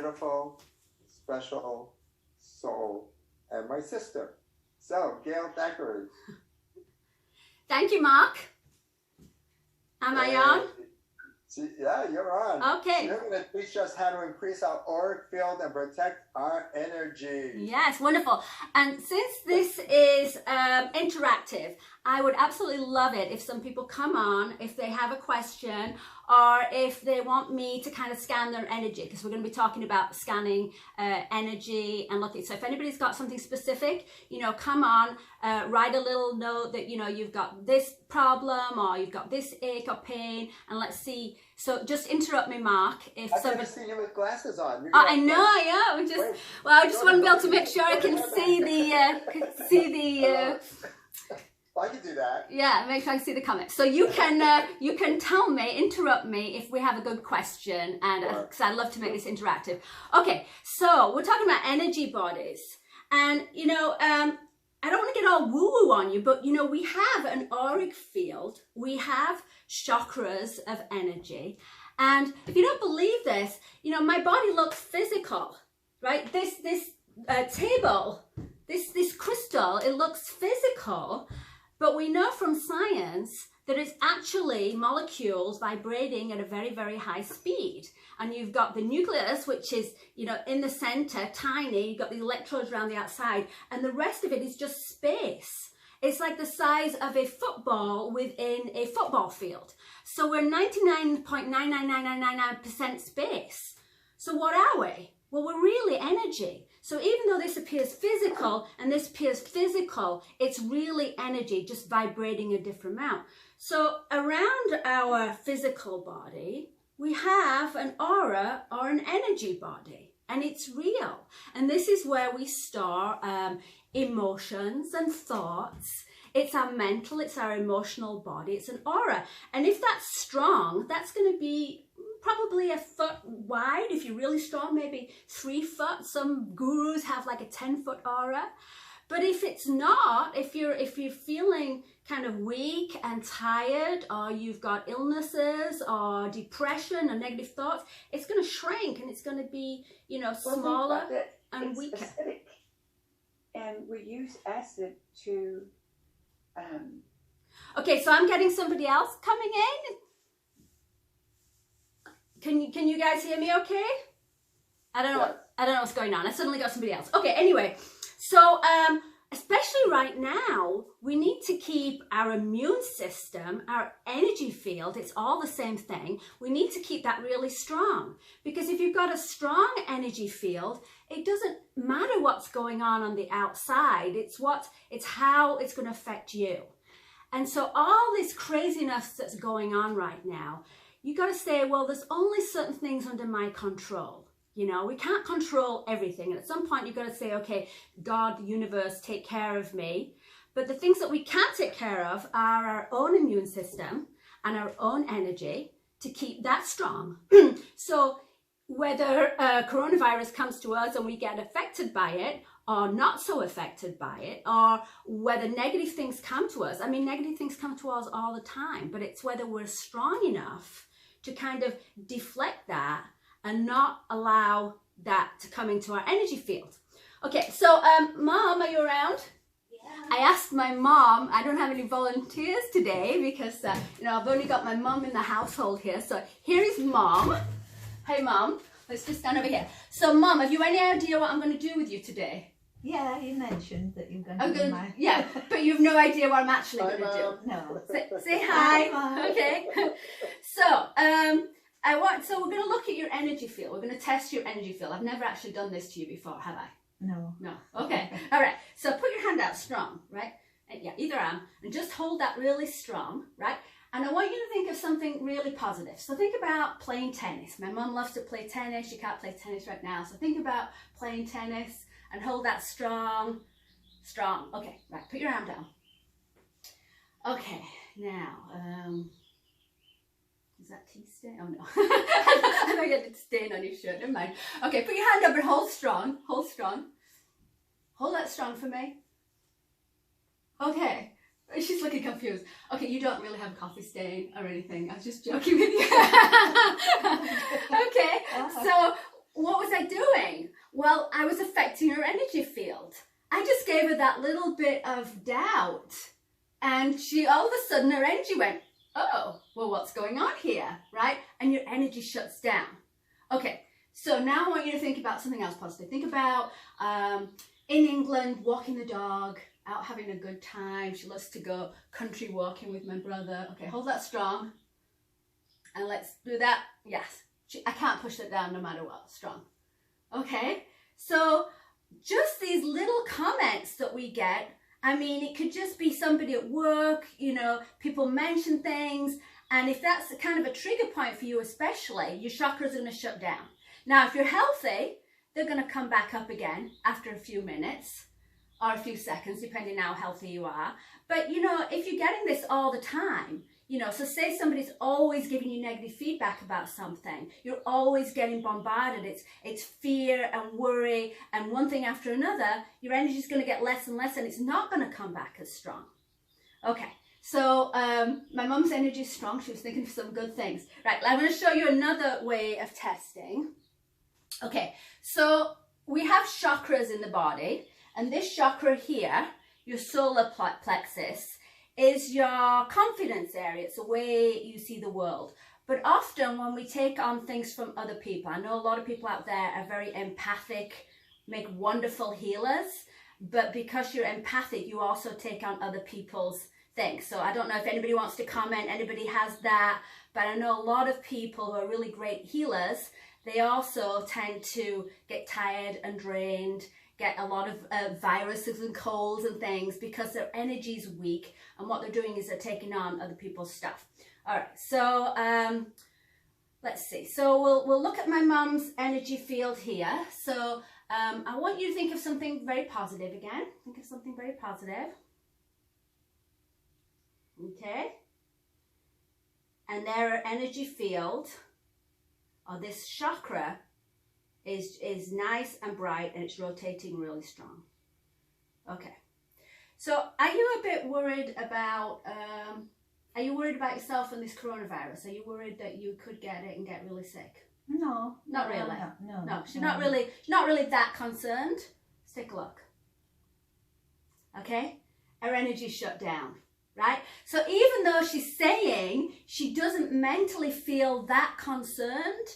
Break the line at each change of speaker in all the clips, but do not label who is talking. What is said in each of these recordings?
beautiful, special soul and my sister. So, Gail Thackeray.
Thank you, Mark. Am I on?
Yeah, you're on.
Okay.
You're going to teach us how to increase our auric field and protect our energy.
Yes, wonderful. And since this is interactive, I would absolutely love it if some people come on, if they have a question, or if they want me to kind of scan their energy, because we're going to be talking about scanning energy and looking. So if anybody's got something specific, you know, come on, write a little note that, you know, you've got this problem or you've got this ache or pain, and let's see. So just interrupt me, Mark. If
I've never seen you with glasses on.
I know, yeah. I just want to be able to make sure I can see the.
I can do that.
Yeah, make sure I can see the comments. So you can tell me, interrupt me if we have a good question, and because I'd love to make this interactive. Okay, so we're talking about energy bodies, and you know, I don't want to get all woo-woo on you, but you know, we have an auric field, we have chakras of energy, and if you don't believe this, you know, my body looks physical, right? This table, this crystal, it looks physical. But we know from science that it's actually molecules vibrating at a very, very high speed. And you've got the nucleus, which is, you know, in the center, tiny. You've got the electrodes around the outside. And the rest of it is just space. It's like the size of a football within a football field. So we're 99.99999% space. So what are we? Well, we're really energy. So even though this appears physical and this appears physical, it's really energy just vibrating a different amount. So around our physical body, we have an aura or an energy body, and it's real. And this is where we store emotions and thoughts. It's our mental, it's our emotional body, it's an aura. And if that's strong, that's going to be probably a foot wide. If you're really strong, maybe 3 foot. Some gurus have like a 10-foot aura. But if it's not, if you're feeling kind of weak and tired, or you've got illnesses or depression or negative thoughts, it's going to shrink and it's going to be, you know, smaller and weaker.
Acidic. And we use acid to
Okay, so I'm getting somebody else coming in. Can you guys hear me okay? I don't know what's going on. I suddenly got somebody else. Okay, anyway. So especially right now, we need to keep our immune system, our energy field, it's all the same thing. We need to keep that really strong, because if you've got a strong energy field, it doesn't matter what's going on the outside. It's how it's going to affect you. And so all this craziness that's going on right now, you got to say, well, there's only certain things under my control. You know, we can't control everything. And at some point, you've got to say, okay, God, the universe, take care of me. But the things that we can take care of are our own immune system and our own energy to keep that strong. So whether coronavirus comes to us and we get affected by it, or not so affected by it, or whether negative things come to us. I mean, negative things come to us all the time, but it's whether we're strong enough to kind of deflect that and not allow that to come into our energy field. Okay, so Mom, are you around? Yeah. I asked my mom, I don't have any volunteers today because, you know, I've only got my mom in the household here. So here is Mom. Hey Mom, let's just stand over here. So Mom, have you any idea what I'm going to do with you today?
Yeah, you mentioned that you're going to do my...
Yeah, but you've no idea what I'm actually going to do.
No.
Say hi. Hi. Okay. So, so we're going to look at your energy field. We're going to test your energy field. I've never actually done this to you before, have I?
No.
No. Okay. All right. So put your hand out strong, right? And yeah, either arm, and just hold that really strong, right? And I want you to think of something really positive. So think about playing tennis. My mum loves to play tennis. She can't play tennis right now. So think about playing tennis. And hold that strong, strong. Okay, right, put your arm down. Okay, now, is that tea stain? Oh no, I know you had a stain on your shirt, never mind. Okay, put your hand up and hold strong, hold strong. Hold that strong for me. Okay, she's looking confused. Okay, you don't really have a coffee stain or anything. I was just joking with you. Okay, so what was I I doing? Well, I was affecting her energy field. I just gave her that little bit of doubt. And she, all of a sudden, her energy went, oh, well, what's going on here, right? And your energy shuts down. Okay, so now I want you to think about something else positive. Think about in England, walking the dog, out having a good time. She loves to go country walking with my brother. Okay, hold that strong. And let's do that. Yes, I can't push it down no matter what. Strong. Okay, so just these little comments that we get. I mean, it could just be somebody at work, you know, people mention things. And if that's kind of a trigger point for you especially, your chakras are going to shut down. Now, if you're healthy, they're going to come back up again after a few minutes or a few seconds, depending on how healthy you are. But, you know, if you're getting this all the time, you know, so say somebody's always giving you negative feedback about something, you're always getting bombarded, it's fear and worry and one thing after another, your energy is going to get less and less and it's not going to come back as strong. Okay, so my mum's energy is strong. She was thinking of some good things. Right, I'm going to show you another way of testing. Okay, so we have chakras in the body, and this chakra here, your solar plexus, is your confidence area. It's the way you see the world. But often when we take on things from other people, I know a lot of people out there are very empathic, make wonderful healers, but because you're empathic, you also take on other people's things. So I don't know if anybody wants to comment, anybody has that, but I know a lot of people who are really great healers, they also tend to get tired and drained, get a lot of viruses and colds and things because their energy is weak, and what they're doing is they're taking on other people's stuff. All right, so let's see. So we'll look at my mum's energy field here. So I want you to think of something very positive again. Think of something very positive. Okay. And their energy field, or this chakra, is nice and bright and it's rotating really strong. Okay. So are you a bit worried about, are you worried about yourself and this coronavirus? Are you worried that you could get it and get really sick?
No.
Not really.
No.
She's not really that concerned. Let's take a look. Okay. Her energy shut down. Right? So even though she's saying she doesn't mentally feel that concerned,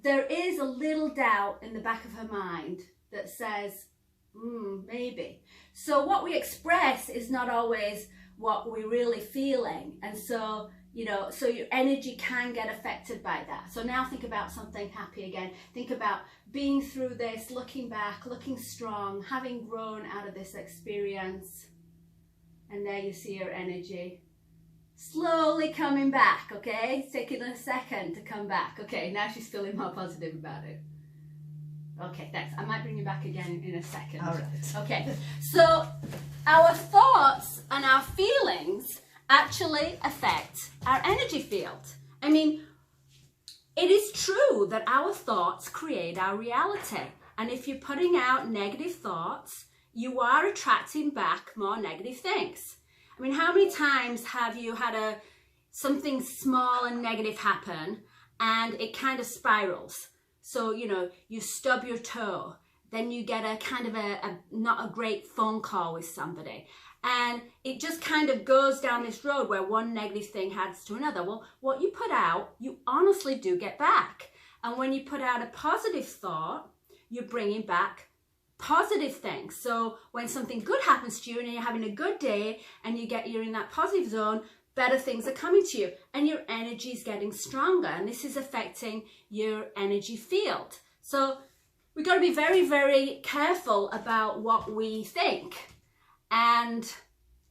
there is a little doubt in the back of her mind that says, maybe. So what we express is not always what we're really feeling. And so, you know, so your energy can get affected by that. So now think about something happy again. Think about being through this, looking back, looking strong, having grown out of this experience. And there you see her energy slowly coming back, okay? It's taking a second to come back. Okay, now she's feeling more positive about it. Okay, thanks. I might bring you back again in a second.
All right.
Okay, so our thoughts and our feelings actually affect our energy field. I mean, it is true that our thoughts create our reality. And if you're putting out negative thoughts, you are attracting back more negative things. I mean, how many times have you had something small and negative happen and it kind of spirals? So, you know, you stub your toe, then you get a kind of not a great phone call with somebody. And it just kind of goes down this road where one negative thing adds to another. Well, what you put out, you honestly do get back. And when you put out a positive thought, you're bringing back positive things. So when something good happens to you and you're having a good day and you're in that positive zone, better things are coming to you and your energy is getting stronger, and this is affecting your energy field. So we've got to be very, very careful about what we think, and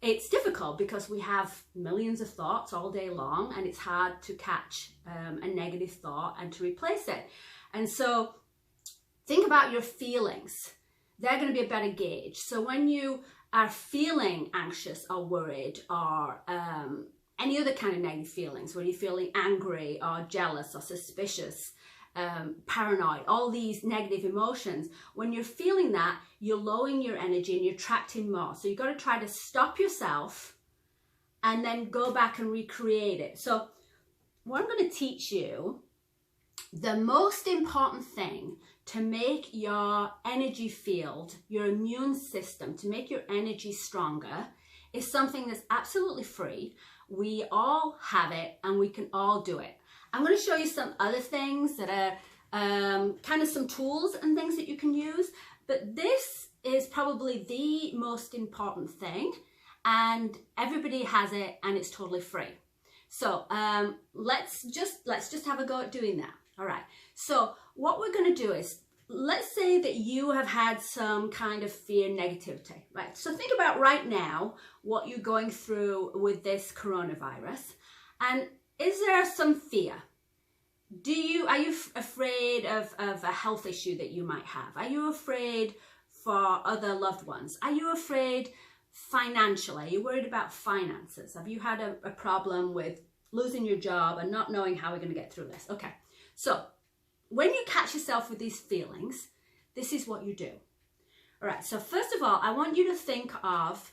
it's difficult because we have millions of thoughts all day long and it's hard to catch a negative thought and to replace it. And so think about your feelings. They're going to be a better gauge. So when you are feeling anxious or worried or any other kind of negative feelings, when you're feeling angry or jealous or suspicious, paranoid, all these negative emotions, when you're feeling that, you're lowering your energy and you're attracting more. So you've got to try to stop yourself and then go back and recreate it. So what I'm going to teach you, the most important thing to make your energy field, your immune system, to make your energy stronger is something that's absolutely free. We all have it and we can all do it. I'm going to show you some other things that are kind of some tools and things that you can use, but this is probably the most important thing, and everybody has it and it's totally free. So let's just have a go at doing that. All right, so what we're going to do is, let's say that you have had some kind of fear, negativity, right? So think about right now what you're going through with this coronavirus, and is there some fear? Are you afraid of a health issue that you might have? Are you afraid for other loved ones? Are you afraid financially? Are you worried about finances? Have you had a problem with losing your job and not knowing how we're going to get through this? Okay, so when you catch yourself with these feelings, this is what you do. All right, so first of all, I want you to think of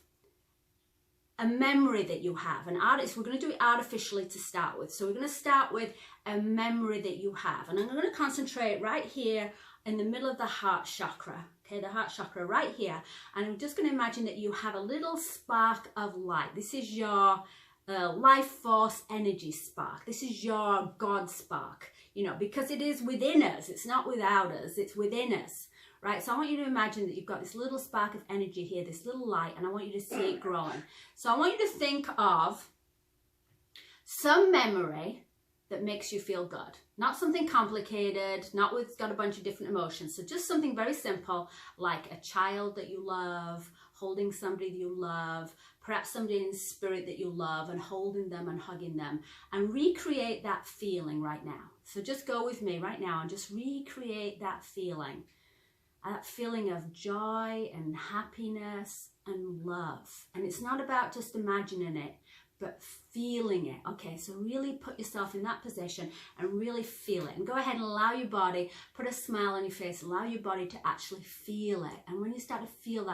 a memory that you have. We're going to do it artificially to start with. So we're going to start with a memory that you have. And I'm going to concentrate right here in the middle of the heart chakra. Okay, the heart chakra right here. And I'm just going to imagine that you have a little spark of light. This is your life force energy spark. This is your God spark, you know, because it is within us. It's not without us, it's within us, right? So I want you to imagine that you've got this little spark of energy here, this little light, and I want you to see it growing. So I want you to think of some memory that makes you feel good. Not something complicated, not with got a bunch of different emotions. So just something very simple, like a child that you love, holding somebody that you love, perhaps somebody in spirit that you love, and holding them and hugging them, and recreate that feeling right now. So just go with me right now and just recreate that feeling of joy and happiness and love. And it's not about just imagining it, but feeling it. Okay, so really put yourself in that position and really feel it. And go ahead and allow your body, put a smile on your face, allow your body to actually feel it. And when you start to feel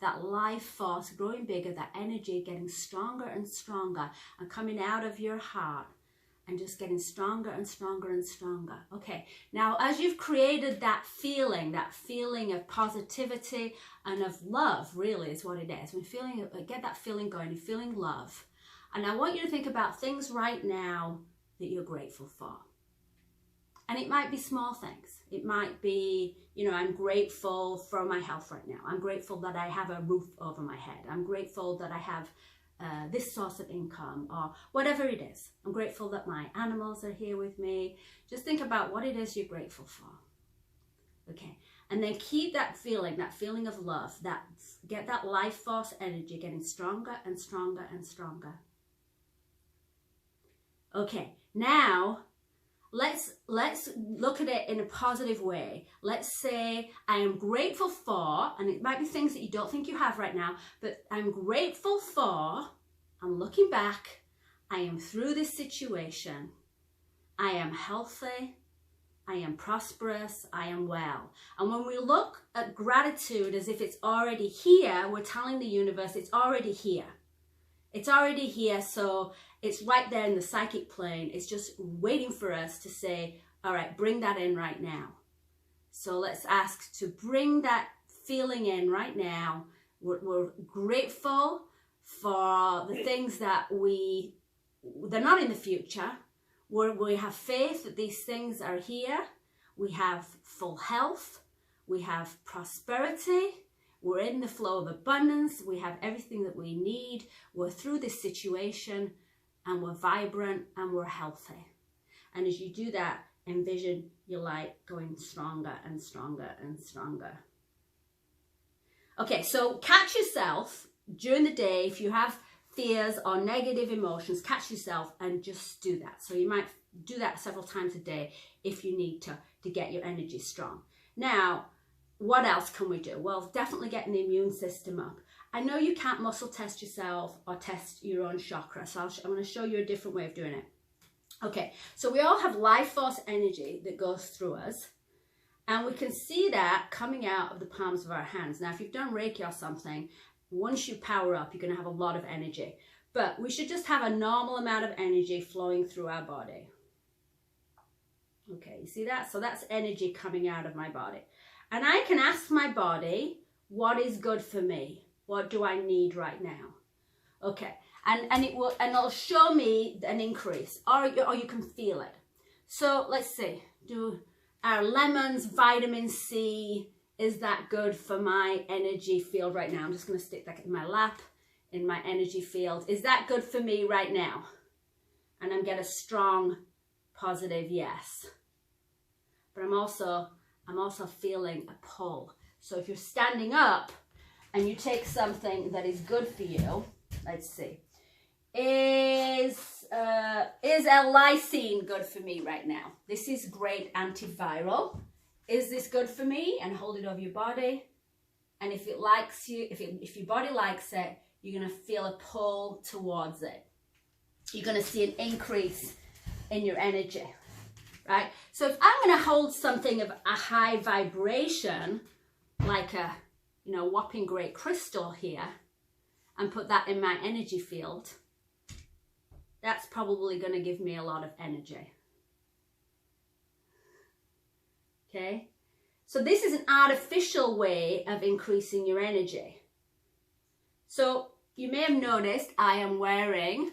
that life force growing bigger, that energy getting stronger and stronger and coming out of your heart and just getting stronger and stronger and stronger. Okay, now as you've created that feeling of positivity and of love, really is what it is. When get that feeling going, you're feeling love. And I want you to think about things right now that you're grateful for. And it might be small things. It might be, you know, I'm grateful for my health right now. I'm grateful that I have a roof over my head. I'm grateful that I have this source of income, or whatever it is. I'm grateful that my animals are here with me. Just think about what it is you're grateful for. Okay, and then keep that feeling of love, get that life force energy getting stronger and stronger and stronger. Okay, now let's look at it in a positive way. Let's say I am grateful for, and it might be things that you don't think you have right now, but I'm grateful for, I'm looking back, I am through this situation, I am healthy, I am prosperous, I am well. And when we look at gratitude as if it's already here, we're telling the universe it's already here. It's already here, so it's right there in the psychic plane. It's just waiting for us to say, all right, bring that in right now. So let's ask to bring that feeling in right now. We're grateful for the things that they're not in the future. We have faith that these things are here. We have full health. We have prosperity. We're in the flow of abundance. We have everything that we need. We're through this situation and we're vibrant and we're healthy. And as you do that, envision your light going stronger and stronger and stronger. Okay, so catch yourself during the day. If you have fears or negative emotions, catch yourself and just do that. So you might do that several times a day if you need to get your energy strong. Now, what else can we do? Well, definitely getting the immune system up. I know you can't muscle test yourself or test your own chakra, so I'm going to show you a different way of doing it. Okay, so we all have life force energy that goes through us, and we can see that coming out of the palms of our hands. Now, if you've done Reiki or something, once you power up, you're going to have a lot of energy. But we should just have a normal amount of energy flowing through our body. Okay, you see that? So that's energy coming out of my body. And I can ask my body, what is good for me? What do I need right now? Okay, and it'll show me an increase, or you can feel it. So let's see, do our lemons, vitamin C, is that good for my energy field right now? I'm just going to stick that in my lap, in my energy field. Is that good for me right now? And I'm getting a strong, positive yes. But I'm also feeling a pull. So if you're standing up and you take something that is good for you, let's see. Is a lysine good for me right now? This is great antiviral. Is this good for me? And hold it over your body. And if it likes you, if your body likes it, you're going to feel a pull towards it. You're going to see an increase in your energy, right? So if I'm going to hold something of a high vibration, like a, whopping great crystal here, and put that in my energy field, that's probably going to give me a lot of energy. Okay, so this is an artificial way of increasing your energy. So you may have noticed I am wearing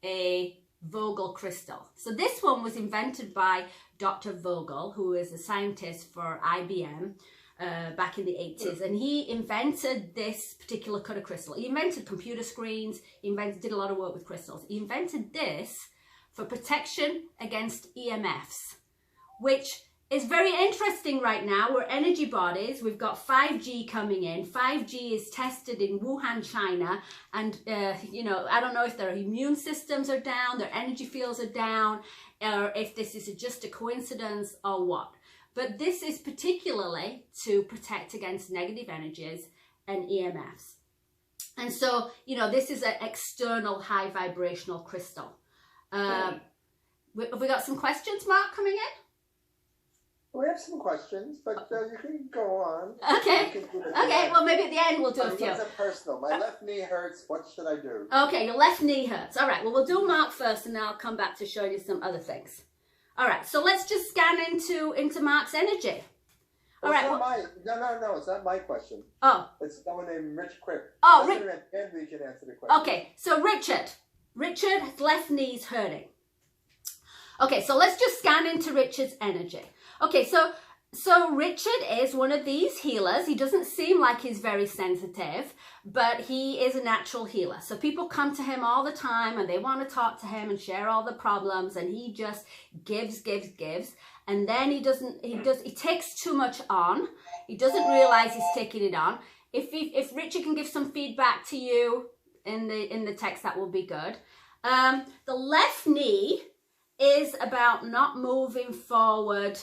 a Vogel crystal. So this one was invented by Dr. Vogel, who is a scientist for IBM back in the 80s, and he invented this particular cut of crystal. He invented computer screens, did a lot of work with crystals. He invented this for protection against EMFs, which is very interesting right now. We're energy bodies. We've got 5G coming in. 5G is tested in Wuhan, China. And, I don't know if their immune systems are down, their energy fields are down, or if this is just a coincidence or what. But this is particularly to protect against negative energies and EMFs. And so, this is an external high vibrational crystal. Have we got some questions, Mark, coming in?
We have some questions, but you can go on.
Okay. Okay, well, maybe at the end we'll do a few.
It's personal. My left knee hurts. What should I do?
Okay, your left knee hurts. All right, well, we'll do Mark first, and then I'll come back to show you some other things. All right, so let's just scan into Mark's energy. All right.
No, it's not my question.
Oh.
It's someone named Rich Quick.
Oh,
Rich. We can answer the question.
Okay, so Richard's left knee's hurting. Okay, so let's just scan into Richard's energy. Okay, so Richard is one of these healers. He doesn't seem like he's very sensitive, but he is a natural healer. So people come to him all the time and they want to talk to him and share all the problems, and he just gives. And then he takes too much on. He doesn't realize he's taking it on. If Richard can give some feedback to you in the text, that will be good. The left knee is about not moving forward,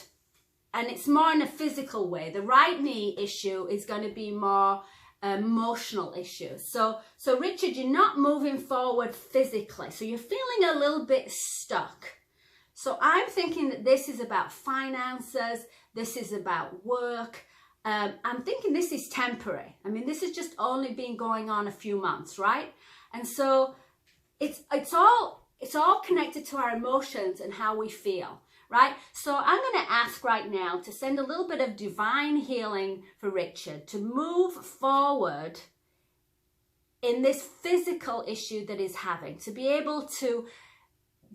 and it's more in a physical way. The right knee issue is going to be more emotional issue. So Richard, you're not moving forward physically, so you're feeling a little bit stuck. So I'm thinking that this is about finances, this is about work. I'm thinking this is temporary. I mean, this has just only been going on a few months, right? And so it's all connected to our emotions and how we feel, right? So I'm going to ask right now to send a little bit of divine healing for Richard to move forward in this physical issue that he's having, to be able to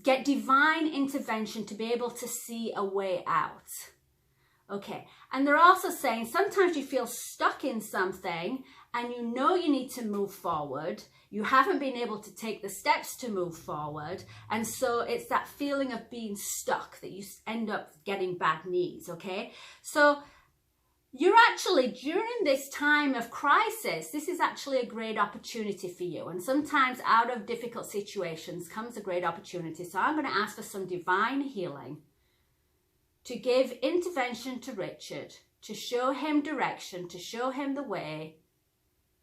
get divine intervention, to be able to see a way out. Okay, and they're also saying sometimes you feel stuck in something and you know you need to move forward. You haven't been able to take the steps to move forward. And so it's that feeling of being stuck that you end up getting bad knees, okay? So you're actually, during this time of crisis, this is actually a great opportunity for you. And sometimes out of difficult situations comes a great opportunity. So I'm going to ask for some divine healing to give intervention to Richard, to show him direction, to show him the way,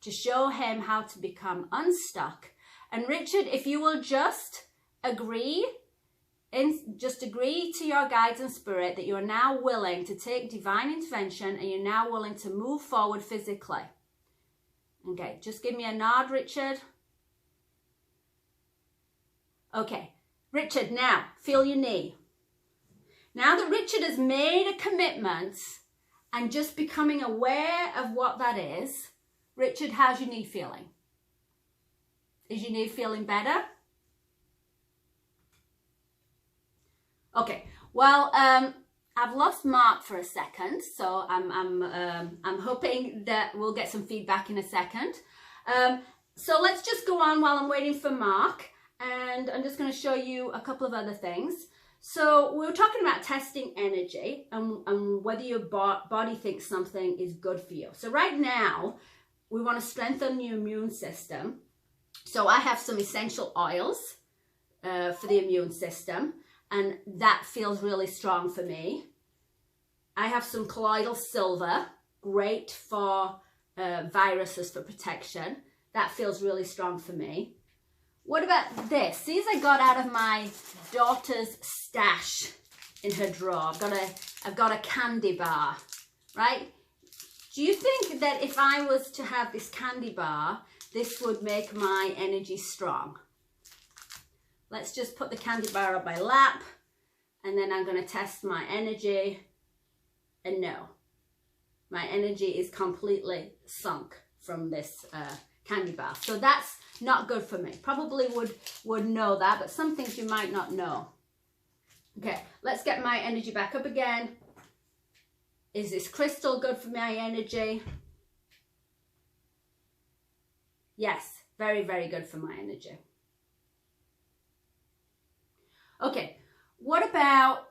to show him how to become unstuck. And Richard, if you will just agree to your guides and spirit that you're now willing to take divine intervention and you're now willing to move forward physically. Okay, just give me a nod, Richard. Okay, Richard, now feel your knee. Now that Richard has made a commitment and just becoming aware of what that is, Richard, how's your knee feeling? Is your knee feeling better? Okay, well, I've lost Mark for a second, so I'm hoping that we'll get some feedback in a second. So let's just go on while I'm waiting for Mark, and I'm just going to show you a couple of other things. So we were talking about testing energy and whether your body thinks something is good for you. So right now, we want to strengthen your immune system. So I have some essential oils for the immune system, and that feels really strong for me. I have some colloidal silver, great for viruses for protection. That feels really strong for me. What about this? These I got out of my daughter's stash in her drawer. I've got a candy bar, right? Do you think that if I was to have this candy bar, this would make my energy strong? Let's just put the candy bar on my lap, and then I'm going to test my energy. And no, my energy is completely sunk from this candy bar. So that's not good for me. Probably would know that, but some things you might not know. Okay, let's get my energy back up again. Is this crystal good for my energy? Yes, very, very good for my energy. Okay, what about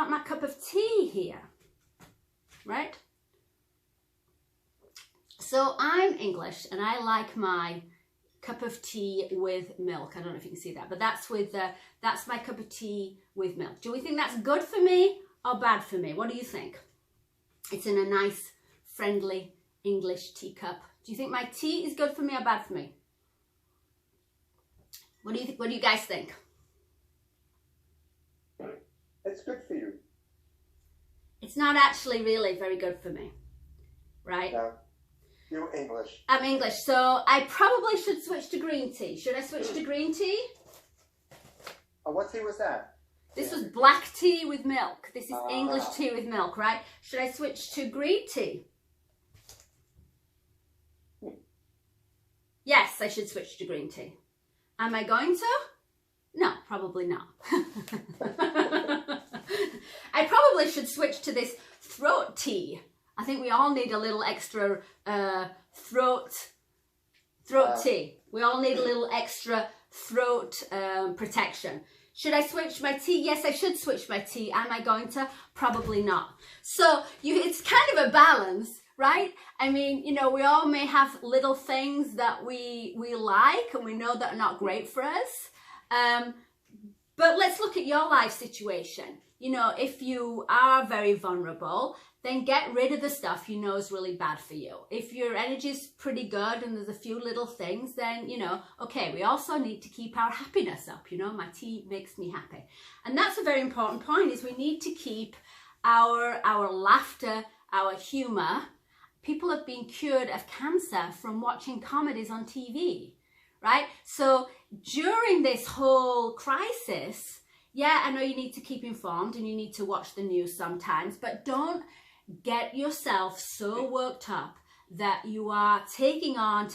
my cup of tea here, right? So I'm English and I like my cup of tea with milk. I don't know if you can see that, but that's my cup of tea with milk. Do we think that's good for me or bad for me? What do you think? It's in a nice, friendly English teacup. Do you think my tea is good for me or bad for me? What do you think? What do you guys think?
It's good for you.
It's not actually really very good for me, right?
No. You're English.
I'm English, so I probably should switch to green tea. Should I switch to green tea?
Oh, what tea was that?
This was black tea with milk. This is English tea with milk, right? Should I switch to green tea? Yes, I should switch to green tea. Am I going to? No, probably not. I probably should switch to this throat tea. I think we all need a little extra throat tea. We all need a little extra throat protection. Should I switch my tea? Yes, I should switch my tea. Am I going to? Probably not. So it's kind of a balance, right? I mean, you know, we all may have little things that we like and we know that are not great for us. But let's look at your life situation. You know, if you are very vulnerable, then get rid of the stuff you know is really bad for you. If your energy is pretty good and there's a few little things, then, you know, okay, we also need to keep our happiness up. You know, my tea makes me happy. And that's a very important point, is we need to keep our laughter, our humor. People have been cured of cancer from watching comedies on TV, right? So during this whole crisis, yeah, I know you need to keep informed and you need to watch the news sometimes, but don't get yourself so worked up that you are taking on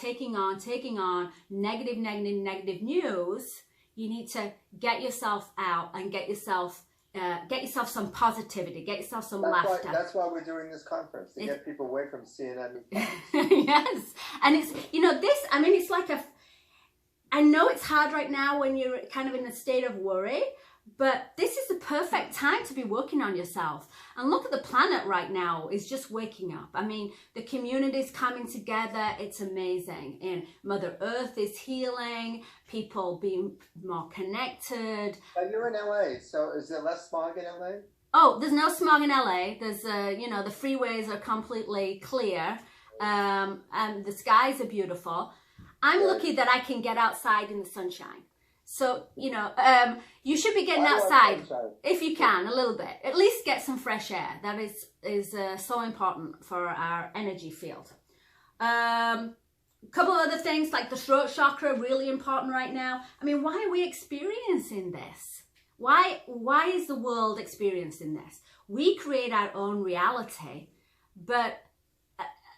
negative news. You need to get yourself out and get yourself some positivity, get yourself some laughter.
That's why we're doing this conference, to get people away from CNN.
Yes, and it's, you know, this, I mean, it's like I know it's hard right now when you're kind of in a state of worry, but this is the perfect time to be working on yourself. And look at the planet right now is just waking up. I mean, the community's coming together. It's amazing. And Mother Earth is healing, people being more connected.
You're in LA, so is there less smog in LA?
Oh, there's no smog in LA. There's, you know, the freeways are completely clear, and the skies are beautiful. I'm lucky that I can get outside in the sunshine. So, you know, you should be getting outside if you can, a little bit. At least get some fresh air. That is so important for our energy field. A couple other things like the throat chakra, really important right now. I mean, why are we experiencing this? why is the world experiencing this? We create our own reality, but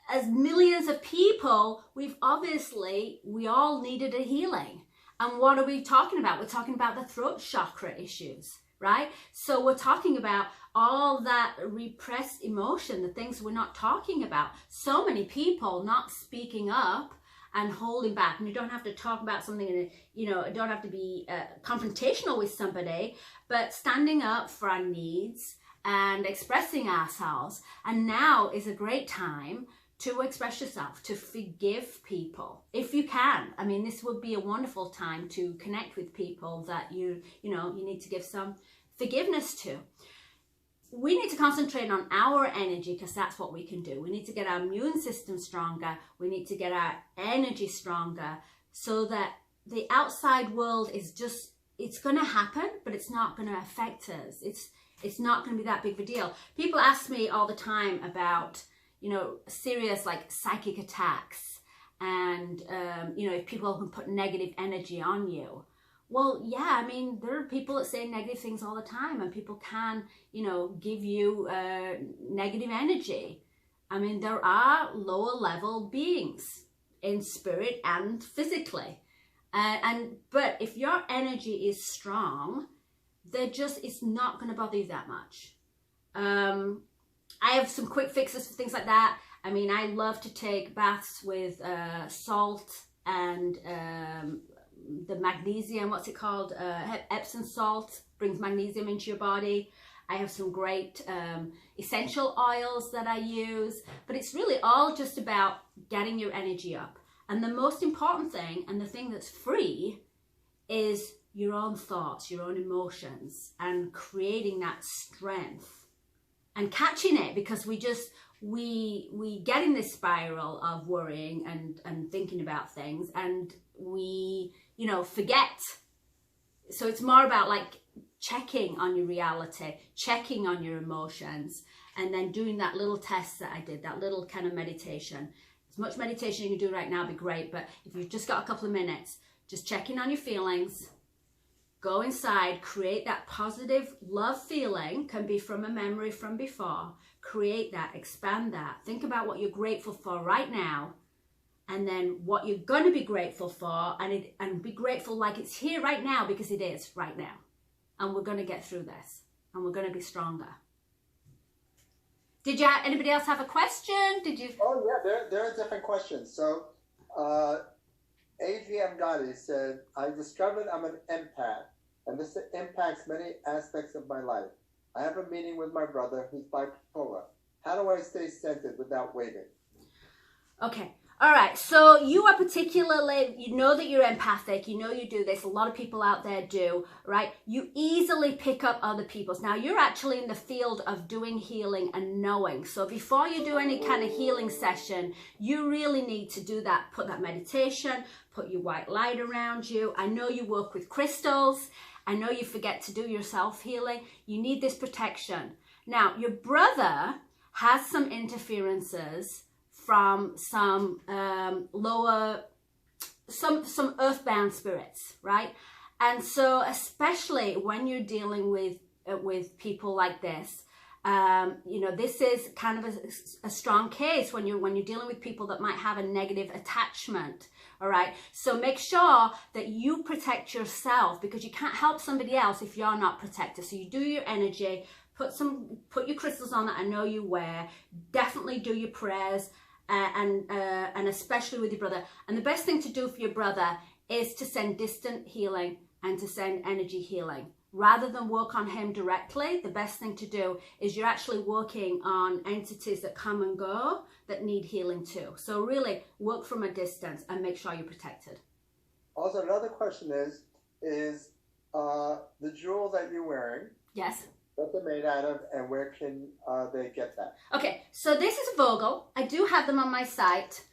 as millions of people, we all needed a healing. And what are we talking about? We're talking about the throat chakra issues, right? So we're talking about all that repressed emotion, the things we're not talking about. So many people not speaking up and holding back. And you don't have to talk about something in a, you know, it don't have to be confrontational with somebody, but standing up for our needs and expressing ourselves. And now is a great time to express yourself, to forgive people if you can. I mean, this would be a wonderful time to connect with people that you need to give some forgiveness to. We need to concentrate on our energy, because that's what we can do. We need to get our immune system stronger. We need to get our energy stronger, so that the outside world is just, it's going to happen, but it's not going to affect us. It's not going to be that big of a deal. People ask me all the time about, you know, serious like psychic attacks, and you know, if people can put negative energy on you. Well, yeah, I mean, there are people that say negative things all the time, and people can, you know, give you negative energy. I mean, there are lower level beings in spirit and physically, but if your energy is strong, it's not going to bother you that much. I have some quick fixes for things like that. I mean, I love to take baths with salt and the magnesium, what's it called? Epsom salt brings magnesium into your body. I have some great essential oils that I use, but it's really all just about getting your energy up. And the most important thing, and the thing that's free, is your own thoughts, your own emotions, and creating that strength and catching it, because we get in this spiral of worrying and thinking about things, and we, you know, forget. So it's more about like checking on your reality, checking on your emotions, and then doing that little test that I did, that little kind of meditation. As much meditation you can do right now would be great, but if you've just got a couple of minutes, just checking on your feelings, go inside, create that positive love feeling, can be from a memory from before, create that, expand that, think about what you're grateful for right now, and then what you're going to be grateful for, and be grateful like it's here right now, because it is right now. And we're going to get through this, and we're going to be stronger. Did anybody else have a question? Did you?
Oh yeah, there are different questions. So AGM Gotti said, I discovered I'm an empath, and this impacts many aspects of my life. I have a meeting with my brother who's bipolar. How do I stay centered without waving? Okay.
All right. So you are particularly, you know that you're empathic. You know you do this. A lot of people out there do, right? You easily pick up other people's. Now, you're actually in the field of doing healing and knowing. So before you do any kind of healing session, you really need to do that. Put that meditation, put your white light around you. I know you work with crystals. I know you forget to do your self-healing. You need this protection. Now, your brother has some interferences from some some earthbound spirits, right? And so especially when you're dealing with people like this, you know, this is kind of a strong case when you're dealing with people that might have a negative attachment. All right, so make sure that you protect yourself, because you can't help somebody else if you're not protected. So you do your energy, put your crystals on that I know you wear, definitely do your prayers, and especially with your brother. And the best thing to do for your brother is to send distant healing and to send energy healing. Rather than work on him directly, the best thing to do is you're actually working on entities that come and go that need healing too. So really work from a distance and make sure you're protected.
Also, another question is the jewel that you're wearing.
Yes.
What they're made out of, and where can they get that?
Okay, so this is a Vogel. I do have them on my site.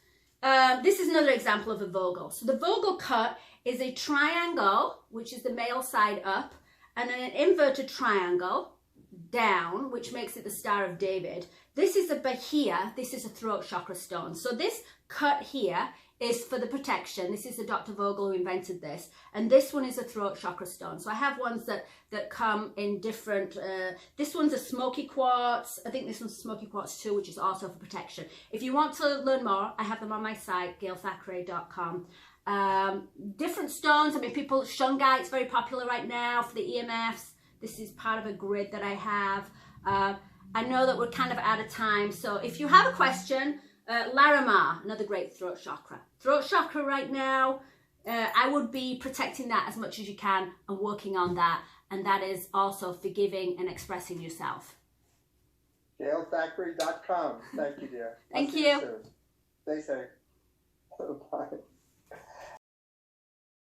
This is another example of a Vogel. So the Vogel cut is a triangle, which is the male side up, and then an inverted triangle down, which makes it the Star of David. This is a Bahia. This is a throat chakra stone. So this cut here is for the protection. This is the Dr. Vogel who invented this. And this one is a throat chakra stone. So I have ones that come in different, this one's a smoky quartz. I think this one's a smoky quartz too, which is also for protection. If you want to learn more, I have them on my site, gailthackeray.com. Different stones. I mean, shungite's very popular right now for the EMFs. This is part of a grid that I have. I know that we're kind of out of time. So if you have a question, Larimar, another great throat chakra. Throat chakra right now, I would be protecting that as much as you can and working on that. And that is also forgiving and expressing yourself.
GailThackeray.com. Thank you, dear.
Thank you.
Stay safe. Bye.